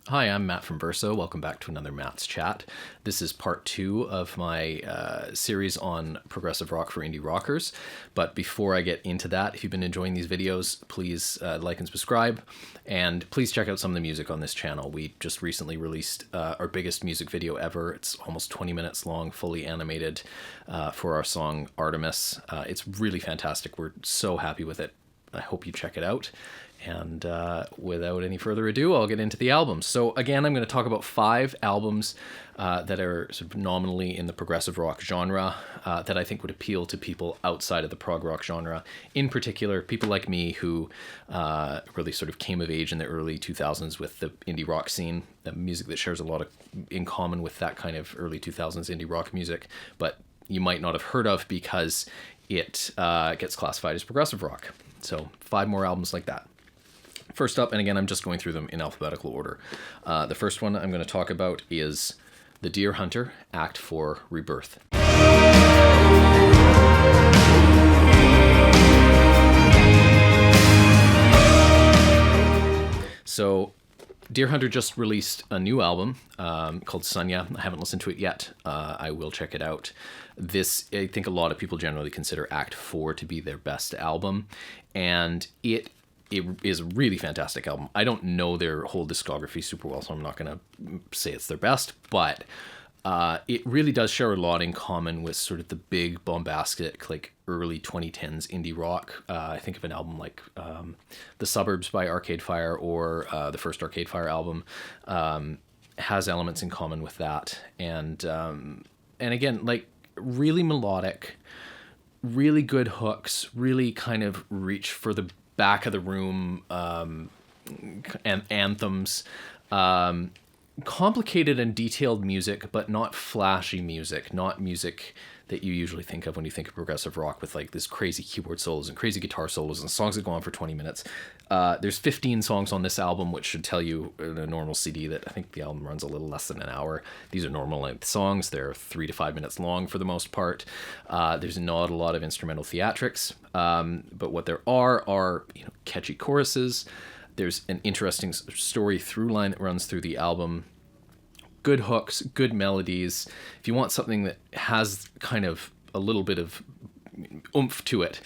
Hi, I'm Matt from Verso. Welcome back to another Matt's Chat. This is part 2 of my series on progressive rock for indie rockers. But before I get into that, if you've been enjoying these videos, please like and subscribe. And please check out some of the music on this channel. We just recently released our biggest music video ever. It's almost 20 minutes long, fully animated, for our song Artemis. It's really fantastic. We're so happy with it. I hope you check it out. And without any further ado, I'll get into the albums. So again, I'm going to talk about 5 albums that are sort of nominally in the progressive rock genre that I think would appeal to people outside of the prog rock genre. In particular, people like me who really sort of came of age in the early 2000s with the indie rock scene, the music that shares a lot in common with that kind of early 2000s indie rock music, but you might not have heard of because it gets classified as progressive rock. So 5 more albums like that. First up, and again, I'm just going through them in alphabetical order. The first one I'm going to talk about is The Deer Hunter, Act 4, Rebirth. So, Deer Hunter just released a new album called Sunya. I haven't listened to it yet. I will check it out. This, I think a lot of people generally consider Act 4 to be their best album, and it is a really fantastic album. I don't know their whole discography super well, so I'm not going to say it's their best, but it really does share a lot in common with sort of the big bombastic, like early 2010s indie rock. I think of an album like The Suburbs by Arcade Fire, or the first Arcade Fire album has elements in common with that. And again, like really melodic, really good hooks, really kind of reach for the back of the room and anthems, complicated and detailed music, but not flashy music, not music that you usually think of when you think of progressive rock with like this crazy keyboard solos and crazy guitar solos and songs that go on for 20 minutes. There's 15 songs on this album, which should tell you in a normal CD that I think the album runs a little less than an hour. These are normal length songs. They're 3 to 5 minutes long for the most part. There's not a lot of instrumental theatrics, but what there are catchy choruses. There's an interesting story through line that runs through the album. Good hooks, good melodies. If you want something that has kind of a little bit of oomph to it,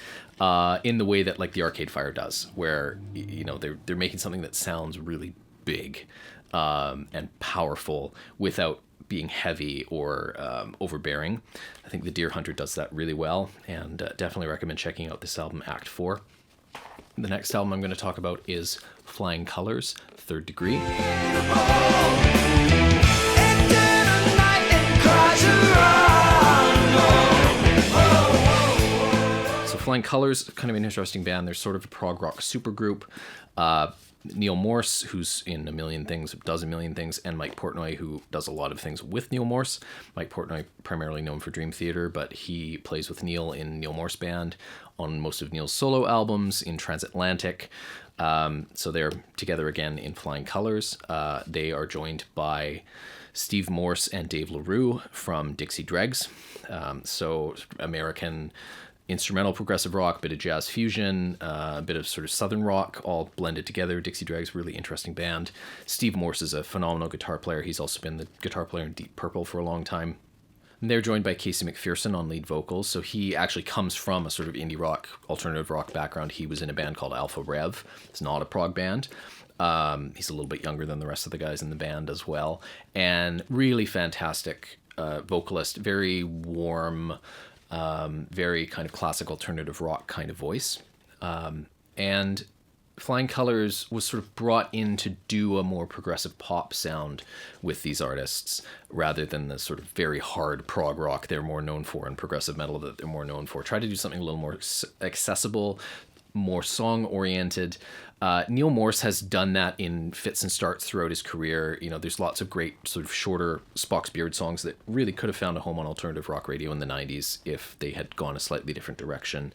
in the way that like the Arcade Fire does, where they're making something that sounds really big and powerful without being heavy or overbearing. I think the Deer Hunter does that really well, and definitely recommend checking out this album, Act 4. The next album I'm going to talk about is Flying Colors, Third Degree. So Flying Colors, kind of an interesting band. They're sort of a prog rock supergroup. Neil Morse, who's in a million things, does a million things, and Mike Portnoy, who does a lot of things with Neil Morse. Mike Portnoy, primarily known for Dream Theater, but he plays with Neil in Neil Morse Band on most of Neil's solo albums, in Transatlantic. So they're together again in Flying Colors. They are joined by Steve Morse and Dave LaRue from Dixie Dregs. So American instrumental progressive rock, bit of jazz fusion, a bit of sort of southern rock, all blended together. Dixie Dregs, really interesting band. Steve Morse is a phenomenal guitar player. He's also been the guitar player in Deep Purple for a long time. And they're joined by Casey McPherson on lead vocals. So he actually comes from a sort of indie rock, alternative rock background. He was in a band called Alpha Rev. It's not a prog band. He's a little bit younger than the rest of the guys in the band as well. And really fantastic vocalist, very warm, very kind of classic alternative rock kind of voice. And Flying Colors was sort of brought in to do a more progressive pop sound with these artists, rather than the sort of very hard prog rock they're more known for, and progressive metal that they're more known for. Try to do something a little more accessible, more song-oriented. Neil Morse has done that in fits and starts throughout his career. There's lots of great sort of shorter Spock's Beard songs that really could have found a home on alternative rock radio in the 90s if they had gone a slightly different direction.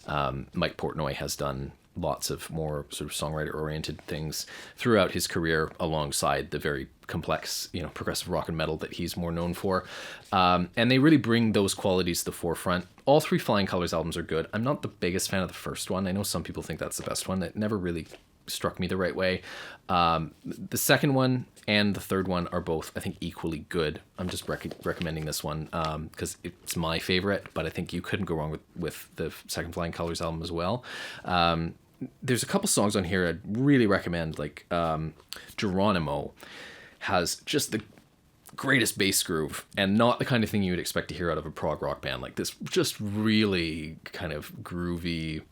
Mike Portnoy has done lots of more sort of songwriter-oriented things throughout his career, alongside the very complex, progressive rock and metal that he's more known for. And they really bring those qualities to the forefront. All 3 Flying Colors albums are good. I'm not the biggest fan of the first one. I know some people think that's the best one. It never really struck me the right way. The second one and the third one are both, I think, equally good. I'm just recommending this one because it's my favorite, but I think you couldn't go wrong with the second Flying Colors album as well. There's a couple songs on here I'd really recommend, like Geronimo has just the greatest bass groove and not the kind of thing you would expect to hear out of a prog rock band. Like this just really kind of groovy,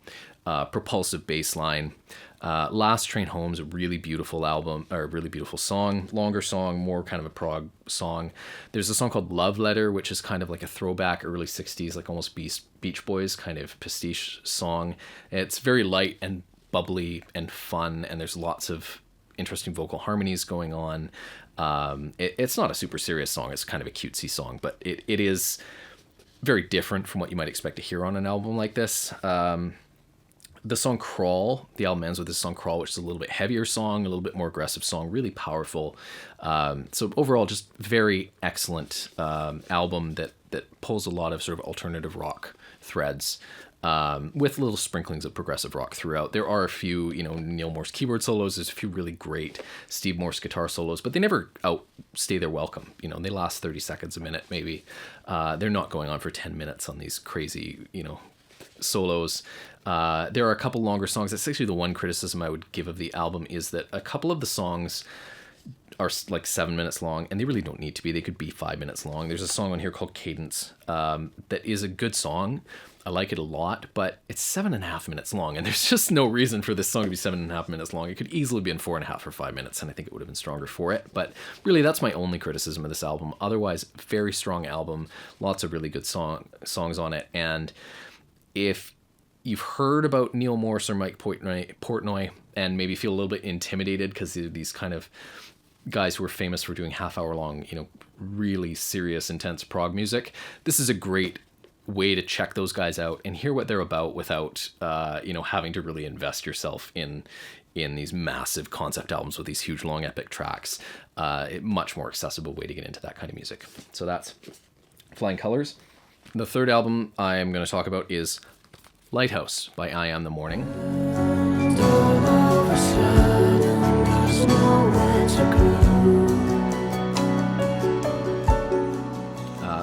propulsive bass line. Last Train Home is a really beautiful album, or a really beautiful song, longer song, more kind of a prog song. There's a song called Love Letter, which is kind of like a throwback early 60s, like almost Beach Boys kind of pastiche song. It's very light and bubbly and fun, and there's lots of interesting vocal harmonies going on. It's not a super serious song. It's kind of a cutesy song, but it is very different from what you might expect to hear on an album like this. The song Crawl, the album ends with this song Crawl, which is a little bit heavier song, a little bit more aggressive song, really powerful. So overall, just very excellent album that pulls a lot of sort of alternative rock threads, with little sprinklings of progressive rock throughout. There are a few, Neil Morse keyboard solos. There's a few really great Steve Morse guitar solos, but they never outstay their welcome. They last 30 seconds, a minute, maybe. They're not going on for 10 minutes on these crazy, solos. There are a couple longer songs. That's actually the one criticism I would give of the album, is that a couple of the songs are like 7 minutes long, and they really don't need to be. They could be 5 minutes long. There's a song on here called Cadence that is a good song. I like it a lot, but it's 7.5 minutes long, and there's just no reason for this song to be 7.5 minutes long. It could easily be in 4.5 or 5 minutes, and I think it would have been stronger for it. But really, that's my only criticism of this album. Otherwise, very strong album, lots of really good songs on it. And if you've heard about Neil Morse or Mike Portnoy and maybe feel a little bit intimidated because they're these kind of guys who are famous for doing half-hour long, really serious, intense prog music, this is a great way to check those guys out and hear what they're about without, having to really invest yourself in these massive concept albums with these huge, long, epic tracks. A much more accessible way to get into that kind of music. So that's Flying Colors. The third album I am going to talk about is Lighthouse by iamthemorning.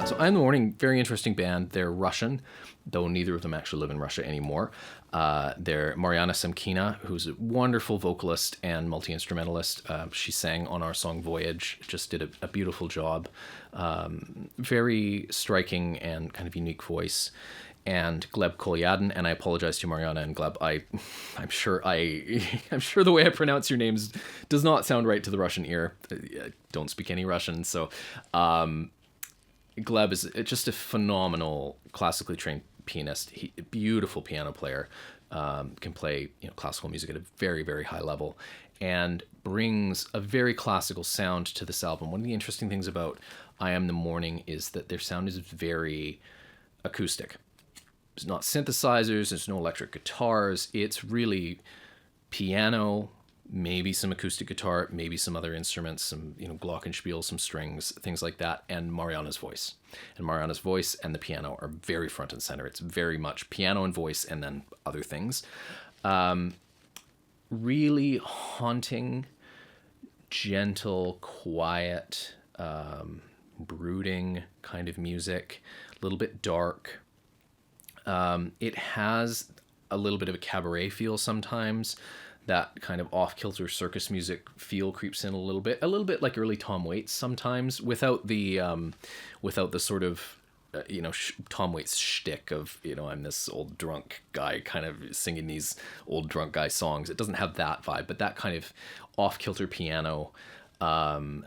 So iamthemorning, very interesting band. They're Russian, though neither of them actually live in Russia anymore. They're Mariana Semkina, who's a wonderful vocalist and multi-instrumentalist. She sang on our song Voyage, just did a beautiful job. Very striking and kind of unique voice. And Gleb Kolyadin, and I apologize to Mariana and Gleb. I'm sure the way I pronounce your names does not sound right to the Russian ear. I don't speak any Russian, so Gleb is just a phenomenal classically trained pianist. A beautiful piano player, can play classical music at a very, very high level, and brings a very classical sound to this album. One of the interesting things about iamthemorning is that their sound is very acoustic. There's not synthesizers, there's no electric guitars. It's really piano, maybe some acoustic guitar, maybe some other instruments, some glockenspiel, some strings, things like that, and Mariana's voice. And Mariana's voice and the piano are very front and center. It's very much piano and voice and then other things. Really haunting, gentle, quiet, brooding kind of music, a little bit dark. It has a little bit of a cabaret feel sometimes. That kind of off-kilter circus music feel creeps in a little bit like early Tom Waits sometimes, without the sort of Tom Waits shtick of I'm this old drunk guy kind of singing these old drunk guy songs. It doesn't have that vibe, but that kind of off-kilter piano,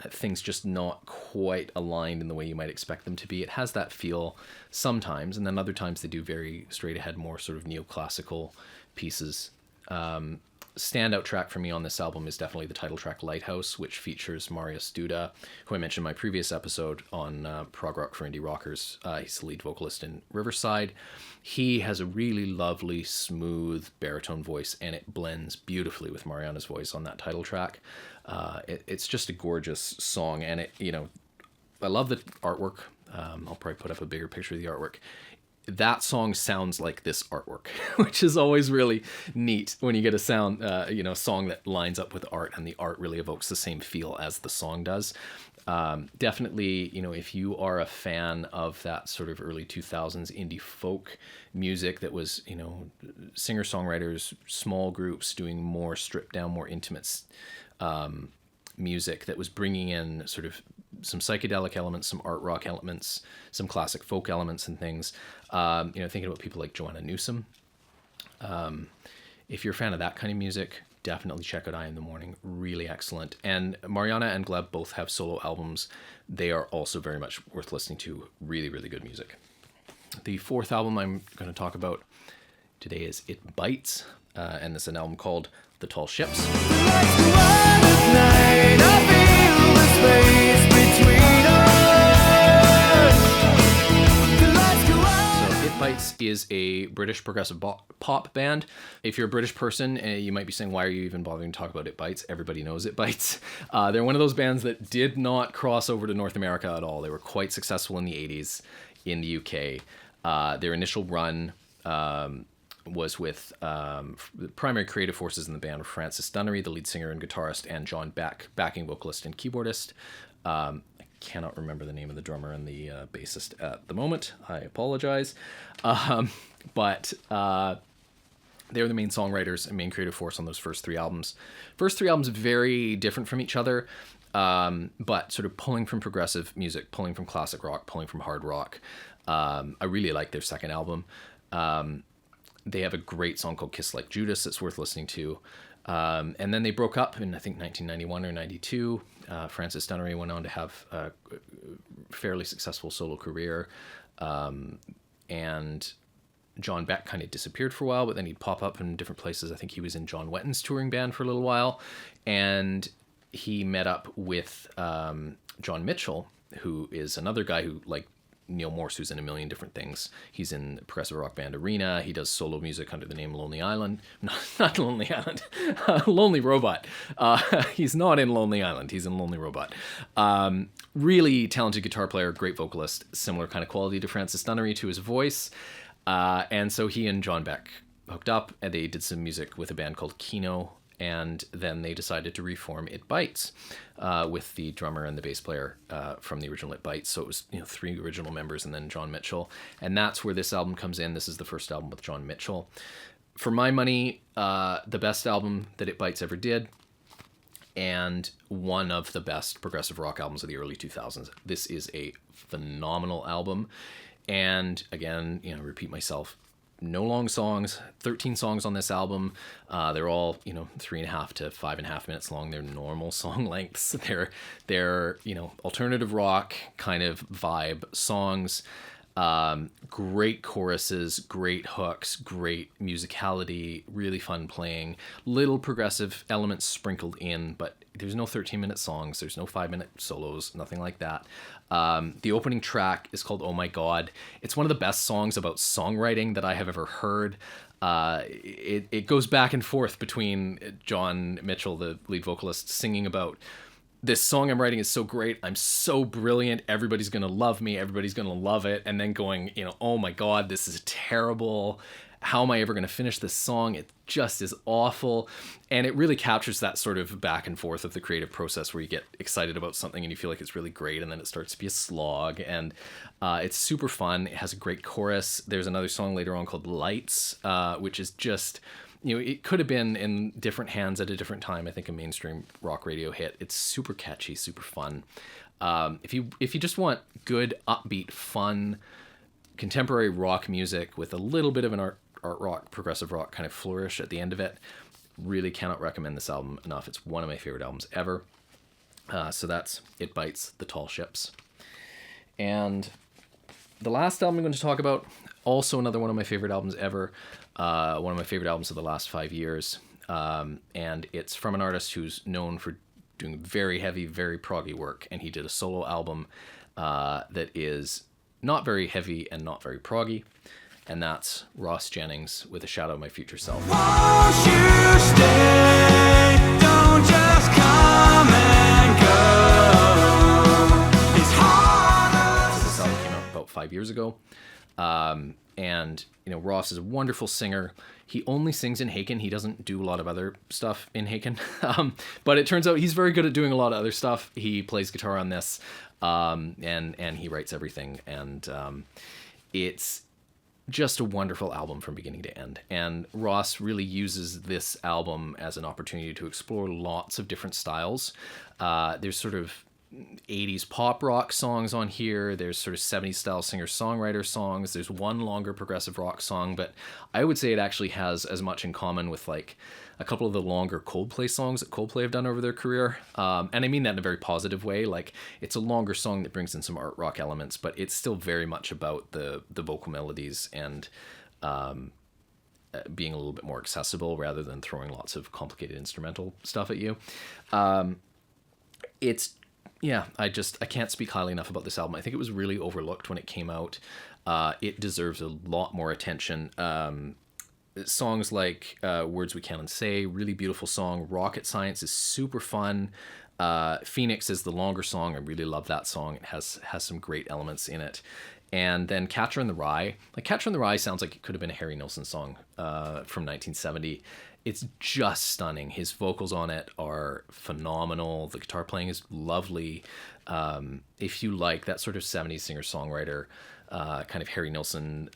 things just not quite aligned in the way you might expect them to be. It has that feel sometimes, and then other times they do very straight ahead, more sort of neoclassical pieces. Standout track for me on this album is definitely the title track Lighthouse, which features Marius Duda, who I mentioned in my previous episode on Prog Rock for Indie Rockers. He's the lead vocalist in Riverside. He has a really lovely, smooth baritone voice, and it blends beautifully with Mariana's voice on that title track. It's just a gorgeous song, and I love the artwork. I'll probably put up a bigger picture of the artwork. that song sounds like this artwork, which is always really neat when you get a song that lines up with art, and the art really evokes the same feel as the song does. Definitely, if you are a fan of that sort of early 2000s indie folk music that was, singer-songwriters, small groups doing more stripped down, more intimate music that was bringing in sort of some psychedelic elements, some art rock elements, some classic folk elements and things. Thinking about people like Joanna Newsom. If you're a fan of that kind of music, definitely check out I Am the Morning. Really excellent. And Mariana and Gleb both have solo albums. They are also very much worth listening to. Really, really good music. The fourth album I'm going to talk about today is It Bites, and this is an album called The Tall Ships. Bites is a British progressive pop band. If you're a British person, you might be saying, why are you even bothering to talk about It Bites? Everybody knows It Bites. They're one of those bands that did not cross over to North America at all. They were quite successful in the 80s in the UK. Their initial run was with the primary creative forces in the band were Francis Dunnery, the lead singer and guitarist, and John Beck, backing vocalist and keyboardist. Cannot remember the name of the drummer and the bassist at the moment. I apologize. But they were the main songwriters and main creative force on those first three albums. First three albums very different from each other, but sort of pulling from progressive music, pulling from classic rock, pulling from hard rock. I really like their second album. They have a great song called Kiss Like Judas that's worth listening to. And then they broke up in, I think, 1991 or 92. Francis Dunnery went on to have a fairly successful solo career. And John Beck kind of disappeared for a while, but then he'd pop up in different places. I think he was in John Wetton's touring band for a little while. And he met up with John Mitchell, who is another guy who, like Neil Morse, who's in a million different things. He's in the progressive rock band Arena. He does solo music under the name Lonely Island. Not Lonely Island. Lonely Robot. He's not in Lonely Island. He's in Lonely Robot. Really talented guitar player, great vocalist, similar kind of quality to Francis Dunnery to his voice. And so he and John Beck hooked up, and they did some music with a band called Kino. And then they decided to reform It Bites with the drummer and the bass player from the original It Bites. So it was three original members and then John Mitchell. And that's where this album comes in. This is the first album with John Mitchell. For my money, the best album that It Bites ever did, and one of the best progressive rock albums of the early 2000s. This is a phenomenal album. And again, repeat myself, no long songs, 13 songs on this album. They're all, 3.5 to 5.5 minutes long. They're normal song lengths. They're alternative rock kind of vibe songs. Great choruses, great hooks, great musicality, really fun playing. Little progressive elements sprinkled in, but there's no 13-minute songs. There's no 5-minute solos, nothing like that. The opening track is called Oh My God. It's one of the best songs about songwriting that I have ever heard. It goes back and forth between John Mitchell, the lead vocalist, singing about this song I'm writing is so great. I'm so brilliant. Everybody's going to love me. Everybody's going to love it. And then going, oh my God, this is terrible. How am I ever going to finish this song? It just is awful. And it really captures that sort of back and forth of the creative process where you get excited about something and you feel like it's really great, and then it starts to be a slog. And it's super fun. It has a great chorus. There's another song later on called Lights, which is just, it could have been in different hands at a different time. I think a mainstream rock radio hit. It's super catchy, super fun. If you just want good, upbeat, fun, contemporary rock music with a little bit of an art rock, progressive rock kind of flourish at the end of it, really cannot recommend this album enough. It's one of my favorite albums ever. So that's It Bites, The Tall Ships. And the last album I'm going to talk about, also another one of my favorite albums ever. One of my favorite albums of the last 5 years. And it's from an artist who's known for doing very heavy, very proggy work. And he did a solo album that is not very heavy and not very proggy. And that's Ross Jennings with A Shadow of My Future Self. Won't you stay? Don't just come and go. It's harder. So this album came out about 5 years ago. And, you know, Ross is a wonderful singer. He only sings in Haken. He doesn't do a lot of other stuff in Haken. But it turns out he's very good at doing a lot of other stuff. He plays guitar on this, and he writes everything. And it's just a wonderful album from beginning to end. And Ross really uses this album as an opportunity to explore lots of different styles. There's sort of 80s pop rock songs on here. There's sort of 70s style singer-songwriter songs. There's one longer progressive rock song, but I would say it actually has as much in common with like a couple of the longer Coldplay songs that Coldplay have done over their career. And I mean that in a very positive way. Like, it's a longer song that brings in some art rock elements, but it's still very much about the vocal melodies and being a little bit more accessible rather than throwing lots of complicated instrumental stuff at you. Yeah, I can't speak highly enough about this album. I think it was really overlooked when it came out. It deserves a lot more attention. Songs like Words We Can't Say, really beautiful song. Rocket Science is super fun. Phoenix is the longer song. I really love that song. It has some great elements in it. And then Catcher in the Rye. Like, Catcher in the Rye sounds like it could have been a Harry Nilsson song from 1970. It's just stunning. His vocals on it are phenomenal. The guitar playing is lovely. If you like that sort of 70s singer-songwriter, kind of Harry Nilsson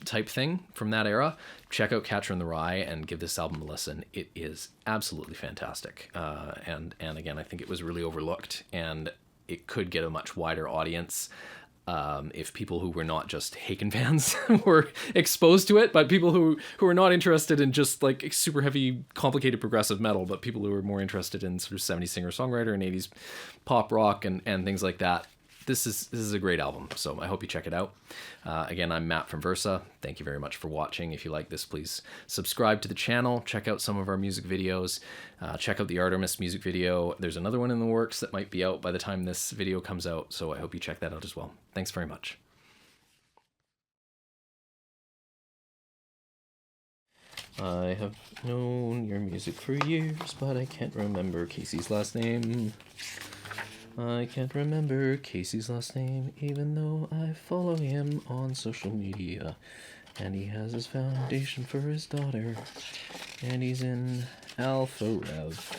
type thing from that era, check out Catcher in the Rye and give this album a listen. It is absolutely fantastic. And again, I think it was really overlooked, and it could get a much wider audience if people who were not just Haken fans were exposed to it, but people who are not interested in just like super heavy, complicated progressive metal, but people who are more interested in sort of 70s singer-songwriter and 80s pop rock and things like that. This is a great album, so I hope you check it out. Again, I'm Matt from Versa. Thank you very much for watching. If you like this, please subscribe to the channel. Check out some of our music videos. Check out the Artemis music video. There's another one in the works that might be out by the time this video comes out, so I hope you check that out as well. Thanks very much. I have known your music for years, but I can't remember Casey's last name. I can't remember Casey's last name, even though I follow him on social media. And he has his foundation for his daughter. And he's in Alpha Rev.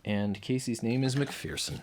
And Casey's name is McPherson.